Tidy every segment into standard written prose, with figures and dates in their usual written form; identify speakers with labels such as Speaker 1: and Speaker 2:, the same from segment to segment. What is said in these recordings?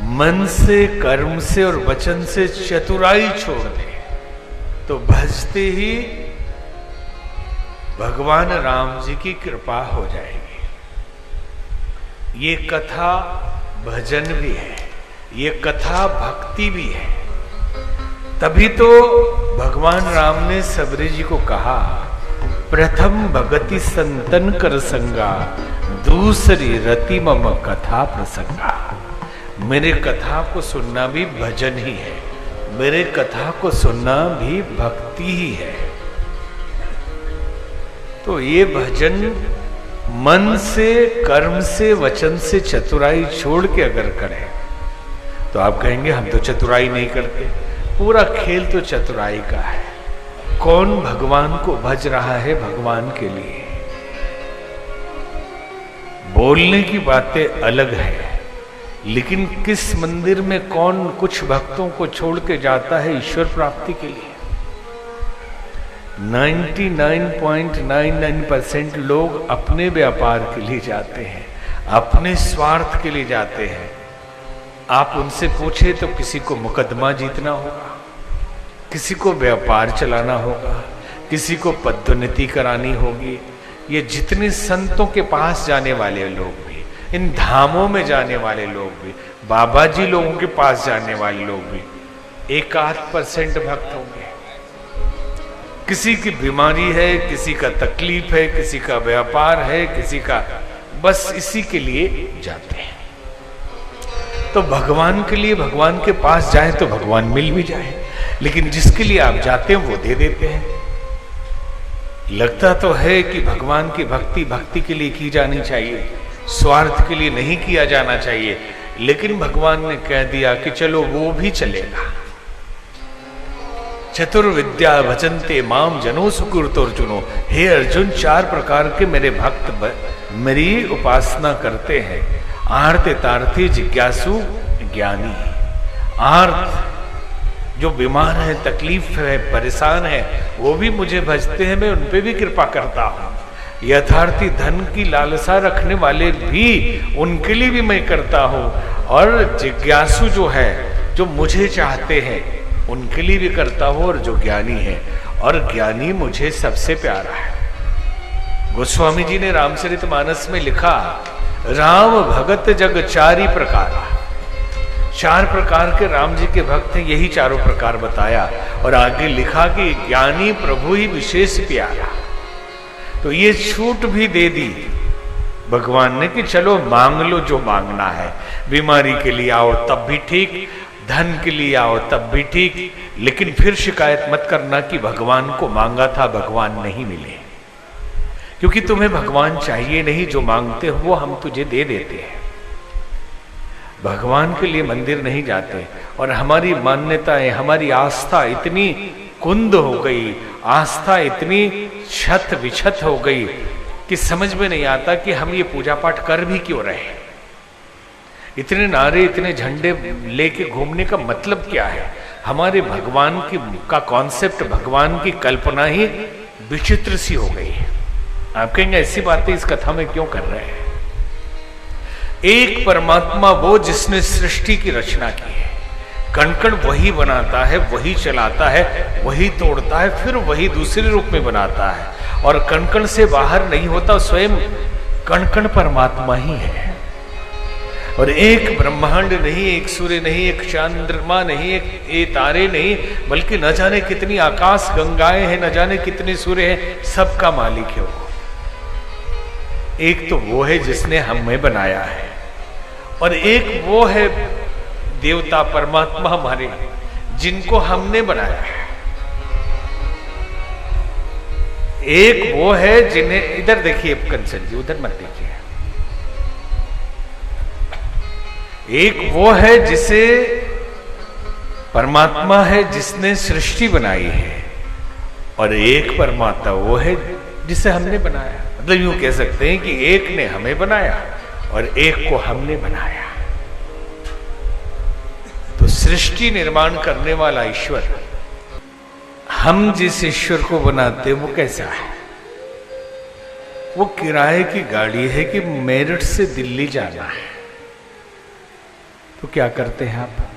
Speaker 1: मन से, कर्म से और वचन से चतुराई छोड़ दे तो भजते ही भगवान राम जी की कृपा हो जाएगी। ये कथा भजन भी है, ये कथा भक्ति भी है। तभी तो भगवान राम ने सबरी जी को कहा, प्रथम भगति संतन कर संगा, दूसरी रति मम कथा प्रसंगा। मेरे कथा को सुनना भी भजन ही है, मेरे कथा को सुनना भी भक्ति ही है। तो ये भजन मन से, कर्म से, वचन से चतुराई छोड़ के अगर करें तो आप कहेंगे हम तो चतुराई नहीं करते। पूरा खेल तो चतुराई का है। कौन भगवान को भज रहा है भगवान के लिए। बोलने की बातें अलग है, लेकिन किस मंदिर में कौन कुछ भक्तों को छोड़ के जाता है ईश्वर प्राप्ति के लिए। 99.99% लोग अपने व्यापार के लिए जाते हैं, अपने स्वार्थ के लिए जाते हैं। आप उनसे पूछे तो किसी को मुकदमा जीतना होगा, किसी को व्यापार चलाना होगा, किसी को पदोन्नति करानी होगी। ये जितने संतों के पास जाने वाले लोग भी, इन धामों में जाने वाले लोग भी, बाबा जी लोगों के पास जाने वाले लोग भी 1-8% भक्त होंगे। किसी की बीमारी है, किसी का तकलीफ है, किसी का व्यापार है, किसी का, बस इसी के लिए जाते हैं। तो भगवान के लिए भगवान के पास जाए तो भगवान मिल भी जाए, लेकिन जिसके लिए आप जाते हैं वो दे देते हैं। लगता तो है कि भगवान की भक्ति भक्ति के लिए की जानी चाहिए, स्वार्थ के लिए नहीं किया जाना चाहिए, लेकिन भगवान ने कह दिया कि चलो वो भी चलेगा। चतुर्विद्या भजन्ते माम जनो सुकृतोर्जुनो। हे अर्जुन, 4 प्रकार के मेरे भक्त मेरी उपासना करते हैं। आर्त, तार्थी, जिज्ञासु, ज्ञानी। आर्त जो बीमार है, तकलीफ है, परेशान है, वो भी मुझे भजते हैं, मैं उन पे भी कृपा करता हूं। यथार्थी, धन की लालसा रखने वाले भी, उनके लिए भी मैं करता हूं। और जिज्ञासु जो है, जो मुझे चाहते हैं, उनके लिए भी करता हूं। और जो ज्ञानी है, और ज्ञानी मुझे सबसे प्यारा है। गोस्वामी जी ने रामचरितमानस में लिखा, राम भगत जग 4 प्रकार। 4 प्रकार के राम जी के भक्त हैं, यही चारों प्रकार बताया। और आगे लिखा कि ज्ञानी प्रभु ही विशेष प्यारा। तो ये छूट भी दे दी भगवान ने कि चलो मांग लो जो मांगना है। बीमारी के लिए आओ तब भी ठीक, धन के लिए आओ तब भी ठीक, लेकिन फिर शिकायत मत करना कि भगवान को मांगा था, भगवान नहीं मिले। क्योंकि तुम्हें भगवान चाहिए नहीं, जो मांगते हो वो हम तुझे दे देते हैं। भगवान के लिए मंदिर नहीं जाते। और हमारी मान्यताएं, हमारी आस्था इतनी कुंद हो गई, आस्था इतनी छत विछत हो गई कि समझ में नहीं आता कि हम ये पूजा पाठ कर भी क्यों रहे। इतने नारे, इतने झंडे लेके घूमने का मतलब क्या है। हमारे भगवान की का कॉन्सेप्ट, भगवान की कल्पना ही विचित्र सी हो गई है। आप कहेंगे ऐसी बातें इस कथा में क्यों कर रहे हैं। एक परमात्मा वो जिसने सृष्टि की रचना की है। कण कण वही बनाता है, वही चलाता है, वही तोड़ता है, फिर वही दूसरे रूप में बनाता है। और कण कण से बाहर नहीं होता, स्वयं कण कण परमात्मा ही है। और एक ब्रह्मांड नहीं, एक सूर्य नहीं, एक चंद्रमा नहीं, एक तारे नहीं, बल्कि न जाने कितनी आकाश गंगाएं हैं, न जाने कितने सूर्य हैं, सबका मालिक है वो। एक तो वो है जिसने हमें बनाया है, और एक वो है देवता परमात्मा हमारे, जिनको हमने बनाया है। एक वो है जिन्हें, इधर देखिए कंसल जी, उधर मत देखिए। एक वो है जिसे परमात्मा है जिसने सृष्टि बनाई है, और एक परमात्मा वो है जिसे हमने बनाया। मतलब यूं कह सकते हैं कि एक ने हमें बनाया और एक को हमने बनाया। तो सृष्टि निर्माण करने वाला ईश्वर, हम जिस ईश्वर को बनाते वो कैसा है। वो किराए की गाड़ी है कि मेरठ से दिल्ली जाना है, तो क्या करते हैं आप?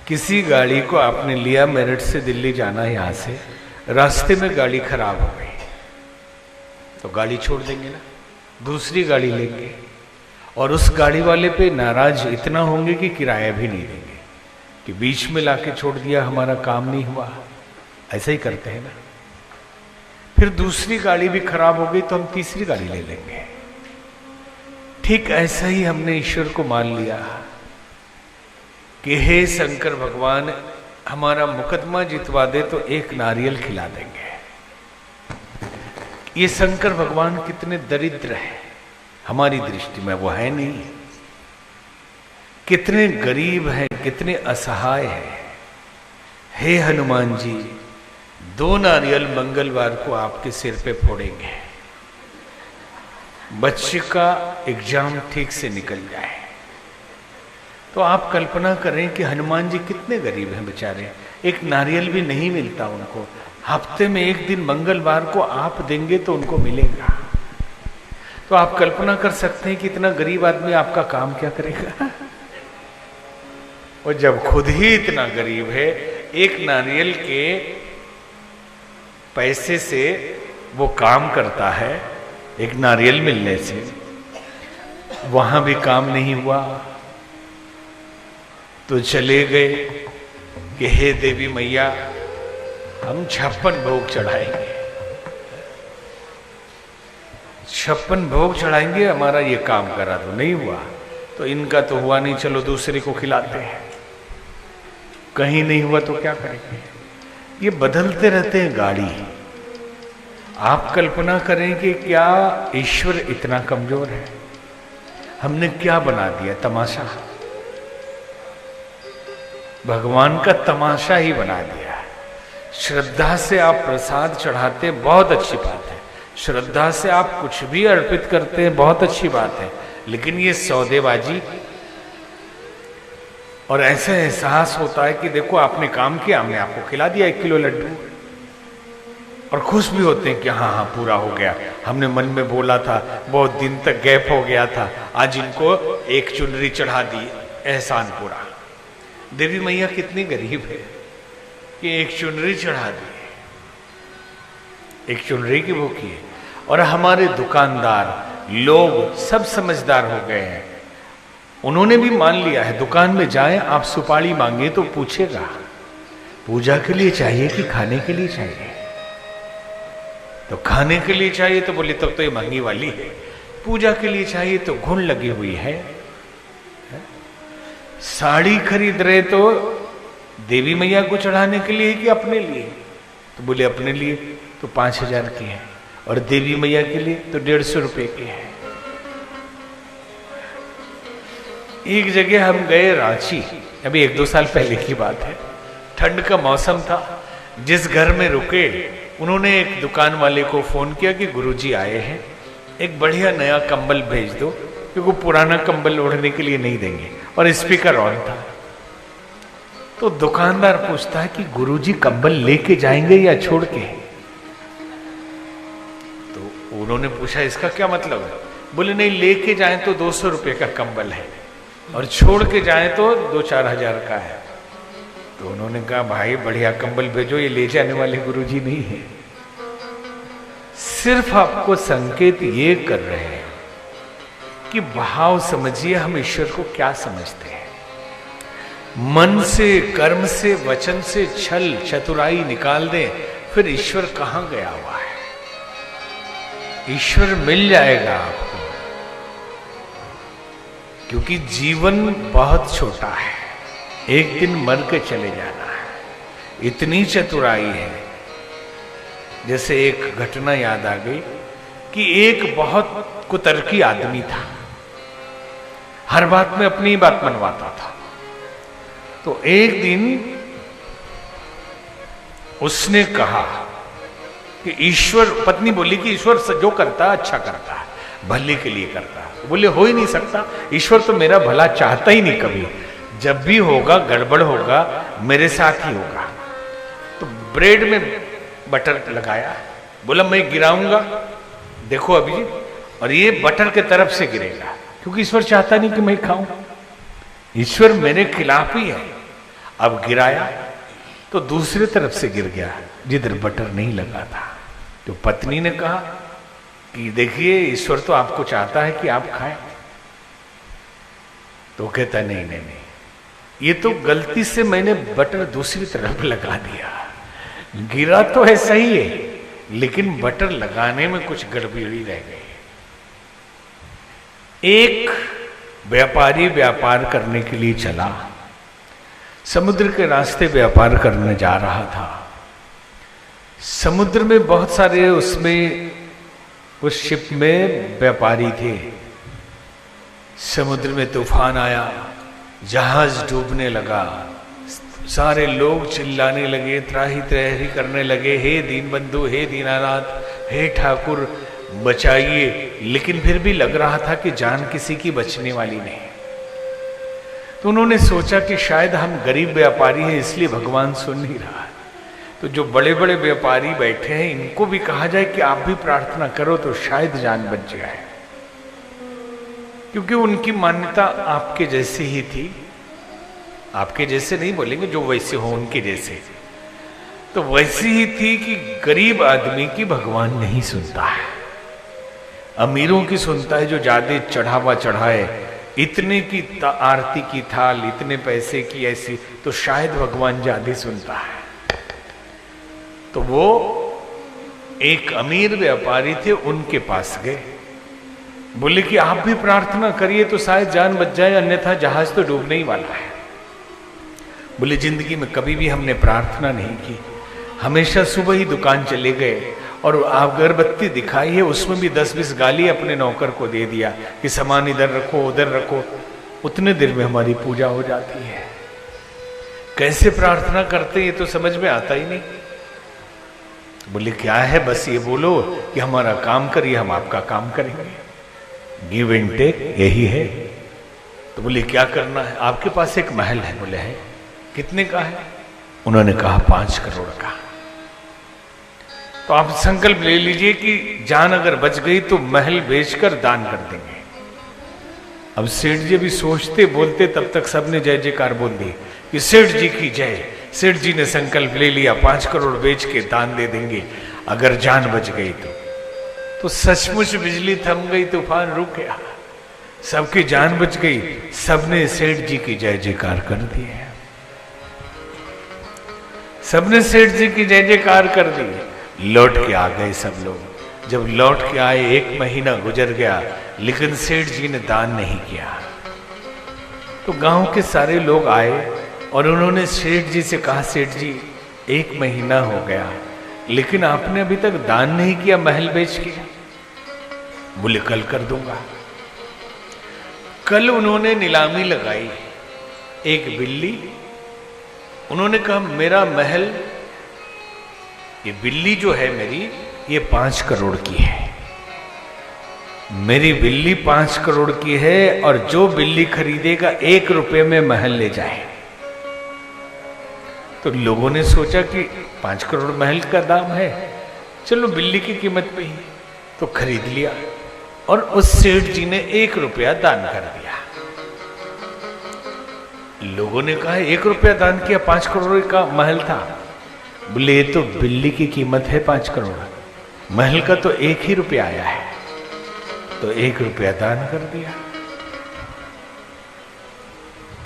Speaker 1: किसी गाड़ी को आपने लिया, मेरठ से दिल्ली जाना है, यहां से रास्ते में गाड़ी खराब हो गई तो गाड़ी छोड़ देंगे ना, दूसरी गाड़ी लेंगे और उस गाड़ी वाले पे नाराज इतना होंगे कि किराया भी नहीं देंगे कि बीच में लाके छोड़ दिया, हमारा काम नहीं हुआ। ऐसा ही करते हैं ना। फिर दूसरी गाड़ी भी खराब हो गई तो हम तीसरी गाड़ी ले लेंगे। ठीक ऐसा ही हमने ईश्वर को मान लिया कि हे शंकर भगवान, हमारा मुकदमा जितवा दे तो एक नारियल खिला देंगे। ये शंकर भगवान कितने दरिद्र है हमारी दृष्टि में, वो है नहीं। कितने गरीब हैं, कितने असहाय हैं। हे हनुमान जी, 2 नारियल मंगलवार को आपके सिर पे फोड़ेंगे, बच्चे का एग्जाम ठीक से निकल जाए। तो आप कल्पना करें कि हनुमान जी कितने गरीब हैं बेचारे, एक नारियल भी नहीं मिलता उनको। हफ्ते में एक दिन मंगलवार को आप देंगे तो उनको मिलेगा। तो आप कल्पना कर सकते हैं कि इतना गरीब आदमी आपका काम क्या करेगा। और जब खुद ही इतना गरीब है, एक नारियल के पैसे से वो काम करता है, एक नारियल मिलने से, वहां भी काम नहीं हुआ तो चले गए कि हे देवी मैया, हम 56 भोग चढ़ाएंगे, 56 भोग चढ़ाएंगे, हमारा ये काम करा दो। नहीं हुआ तो इनका तो हुआ नहीं, चलो दूसरे को खिलाते हैं। कहीं नहीं हुआ तो क्या करेंगे? ये बदलते रहते हैं गाड़ी। आप कल्पना करें कि क्या ईश्वर इतना कमजोर है? हमने क्या बना दिया? तमाशा। भगवान का तमाशा ही बना दिया। श्रद्धा से आप प्रसाद चढ़ाते, बहुत अच्छी बात है। श्रद्धा से आप कुछ भी अर्पित करते हैं, बहुत अच्छी बात है। लेकिन ये सौदेबाजी, और ऐसा एहसास होता है कि देखो आपने काम किया, हमने आपको खिला दिया 1 किलो लड्डू, और खुश भी होते हैं कि हाँ हाँ पूरा हो गया, हमने मन में बोला था, बहुत दिन तक गैप हो गया था, आज इनको एक चुनरी चढ़ा दी, एहसान पूरा। देवी मैया कितनी गरीब है कि एक चुनरी चढ़ा दी, एक चुनरी की भूखी है। और हमारे दुकानदार लोग सब समझदार हो गए हैं, उन्होंने भी मान लिया है। दुकान में जाएं, आप सुपारी मांगे तो पूछेगा पूजा के लिए चाहिए कि खाने के लिए चाहिए। तो खाने के लिए चाहिए तो बोले तब तो ये महंगी वाली है, पूजा के लिए चाहिए तो घुन लगी हुई है। साड़ी खरीद रहे तो देवी मैया को चढ़ाने के लिए कि अपने लिए? तो बोले अपने लिए तो 5000 की है, और देवी मैया के लिए तो 150 रुपए की है। एक जगह हम गए रांची, अभी 1-2 साल पहले की बात है, ठंड का मौसम था। जिस घर में रुके उन्होंने एक दुकान वाले को फोन किया कि गुरुजी आए हैं, एक बढ़िया नया कंबल भेज दो, क्योंकि पुराना कंबल ओढ़ने के लिए नहीं देंगे, और स्पीकर ऑन था। तो दुकानदार पूछता है कि गुरुजी कंबल लेके जाएंगे या छोड़ के? तो उन्होंने पूछा इसका क्या मतलब है? बोले नहीं, लेके जाएं तो 200 रुपए का कंबल है, और छोड़ के जाएं तो 2-4 हजार का है। तो उन्होंने कहा भाई बढ़िया कंबल भेजो, ये ले जाने वाले गुरुजी नहीं है। सिर्फ आपको संकेत ये कर रहे हैं कि भाव समझिए, हम ईश्वर को क्या समझते हैं। मन से, कर्म से, वचन से छल चतुराई निकाल दें, फिर ईश्वर कहां गया हुआ है? ईश्वर मिल जाएगा आपको, क्योंकि जीवन बहुत छोटा है, एक दिन मर के चले जाना है। इतनी चतुराई है। जैसे एक घटना याद आ गई कि एक बहुत कुतर्की आदमी था, हर बात में अपनी बात मनवाता था। तो एक दिन उसने कहा कि ईश्वर, पत्नी बोली कि ईश्वर जो करता है अच्छा करता है, भले के लिए करता है। बोले हो ही नहीं सकता, ईश्वर तो मेरा भला चाहता ही नहीं कभी, जब भी होगा गड़बड़ होगा मेरे साथ ही होगा। तो ब्रेड में बटर लगाया, बोला मैं गिराऊंगा, देखो अभी, और ये बटर के तरफ से गिरेगा, क्योंकि ईश्वर चाहता नहीं कि मैं खाऊं। ईश्वर मेरे खिलाफ ही है। अब गिराया तो दूसरी तरफ से गिर गया जिधर बटर नहीं लगा था। तो पत्नी ने कहा कि देखिए ईश्वर तो आपको चाहता है कि आप खाएं। तो कहता नहीं नहीं नहीं, ये तो गलती से मैंने बटर दूसरी तरफ लगा दिया। गिरा तो ऐसा ही है लेकिन बटर लगाने में कुछ गड़बड़ी रह गई। एक व्यापारी व्यापार करने के लिए चला, समुद्र के रास्ते व्यापार करने जा रहा था। समुद्र में बहुत सारे उसमें उस शिप में व्यापारी थे। समुद्र में तूफान आया, जहाज डूबने लगा, सारे लोग चिल्लाने लगे, त्राही त्राही करने लगे, हे दीनबंधु, हे दीनानाथ, हे ठाकुर बचाइए। लेकिन फिर भी लग रहा था कि जान किसी की बचने वाली नहीं। तो उन्होंने सोचा कि शायद हम गरीब व्यापारी हैं इसलिए भगवान सुन नहीं रहा है। तो जो बड़े बड़े व्यापारी बैठे हैं इनको भी कहा जाए कि आप भी प्रार्थना करो तो शायद जान बच जाए, क्योंकि उनकी मान्यता आपके जैसी ही थी। आपके जैसे नहीं बोलेंगे, जो वैसे हो उनके जैसे, तो वैसी ही थी कि गरीब आदमी की भगवान नहीं सुनता है, अमीरों की सुनता है। जो ज्यादा चढ़ावा चढ़ाए, इतने की आरती की थाल, इतने पैसे की ऐसी, तो शायद भगवान ज्यादा सुनता है। तो वो एक अमीर व्यापारी थे, उनके पास गए, बोले कि आप भी प्रार्थना करिए तो शायद जान बच जाए, अन्यथा जहाज तो डूबने ही वाला है। बोले जिंदगी में कभी भी हमने प्रार्थना नहीं की, हमेशा सुबह ही दुकान चले गए और अगरबत्ती दिखाई है, उसमें भी 10-20 गाली अपने नौकर को दे दिया कि सामान इधर रखो उधर रखो, उतने देर में हमारी पूजा हो जाती है। कैसे प्रार्थना करते ये तो समझ में आता ही नहीं। बोले क्या है, बस ये बोलो कि हमारा काम करिए, हम आपका काम करेंगे, गिव एंड टेक, यही है। तो बोले क्या करना है, आपके पास एक महल है। बोले है, कितने का है? उन्होंने कहा 5 करोड़ का। तो आप संकल्प ले लीजिए कि जान अगर बच गई तो महल बेचकर दान कर देंगे। अब सेठ जी भी सोचते बोलते तब तक सबने जय जयकार बोल दी कि सेठ जी की जय। सेठ जी ने संकल्प ले लिया 5 करोड़ बेच के दान दे देंगे अगर जान बच गई तो सचमुच बिजली थम गई, तूफान रुक गया, सबकी जान बच गई। सबने सेठ जी की जय जयकार कर दी है, सबने सेठ जी की जय जयकार कर दी। लौट के आ गए सब लोग। जब लौट के आए 1 महीना गुजर गया, लेकिन सेठ जी ने दान नहीं किया। तो गांव के सारे लोग आए और उन्होंने सेठ जी से कहा, सेठ जी 1 महीना हो गया लेकिन आपने अभी तक दान नहीं किया महल बेच के। बोले कल कर दूंगा। कल उन्होंने नीलामी लगाई, एक बिल्ली, उन्होंने कहा मेरा महल, ये बिल्ली जो है मेरी, ये 5 करोड़ की है, मेरी बिल्ली 5 करोड़ की है और जो बिल्ली खरीदेगा 1 रुपये में महल ले जाए। तो लोगों ने सोचा कि 5 करोड़ महल का दाम है, चलो बिल्ली की कीमत पे ही, तो खरीद लिया और उस सेठ जी ने 1 रुपया दान कर दिया। लोगों ने कहा 1 रुपया दान किया, 5 करोड़ का महल था। बोले ये तो बिल्ली की कीमत है 5 करोड़, महल का तो 1 ही रुपया आया है, तो 1 रुपया दान कर दिया।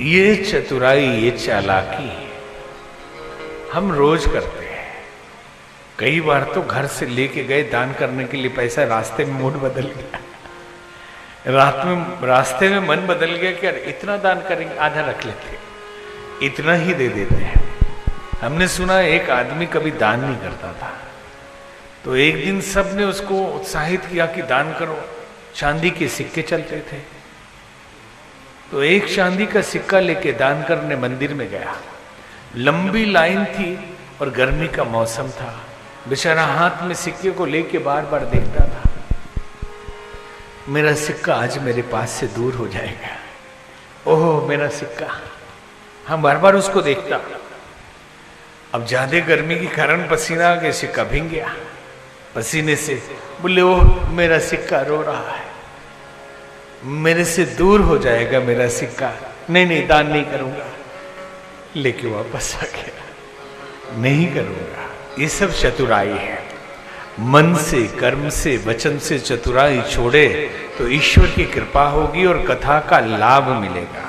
Speaker 1: ये चतुराई, ये चालाकी हम रोज करते हैं। कई बार तो घर से लेके गए दान करने के लिए पैसा, रास्ते में मूड बदल गया, रास्ते में मन बदल गया कि यार इतना दान करेंगे, आधा रख लेते, इतना ही दे देते हैं। हमने सुना एक आदमी कभी दान नहीं करता था, तो एक दिन सब ने उसको उत्साहित किया कि दान करो। चांदी के सिक्के चलते थे, तो एक चांदी का सिक्का लेके दान करने मंदिर में गया। लंबी लाइन थी और गर्मी का मौसम था, बेचारा हाथ में सिक्के को लेके बार बार देखता था, मेरा सिक्का आज मेरे पास से दूर हो जाएगा, ओह मेरा सिक्का। हाँ, बार बार उसको देखता। अब ज्यादा गर्मी के कारण पसीना आ गया, सिक्का भीग गया पसीने से। बोले ओह मेरा सिक्का रो रहा है, मेरे से दूर हो जाएगा मेरा सिक्का, नहीं नहीं दान नहीं करूंगा, लेके वापस आ गया, नहीं करूंगा। ये सब चतुराई है। मन से, कर्म से, वचन से चतुराई छोड़े तो ईश्वर की कृपा होगी और कथा का लाभ मिलेगा।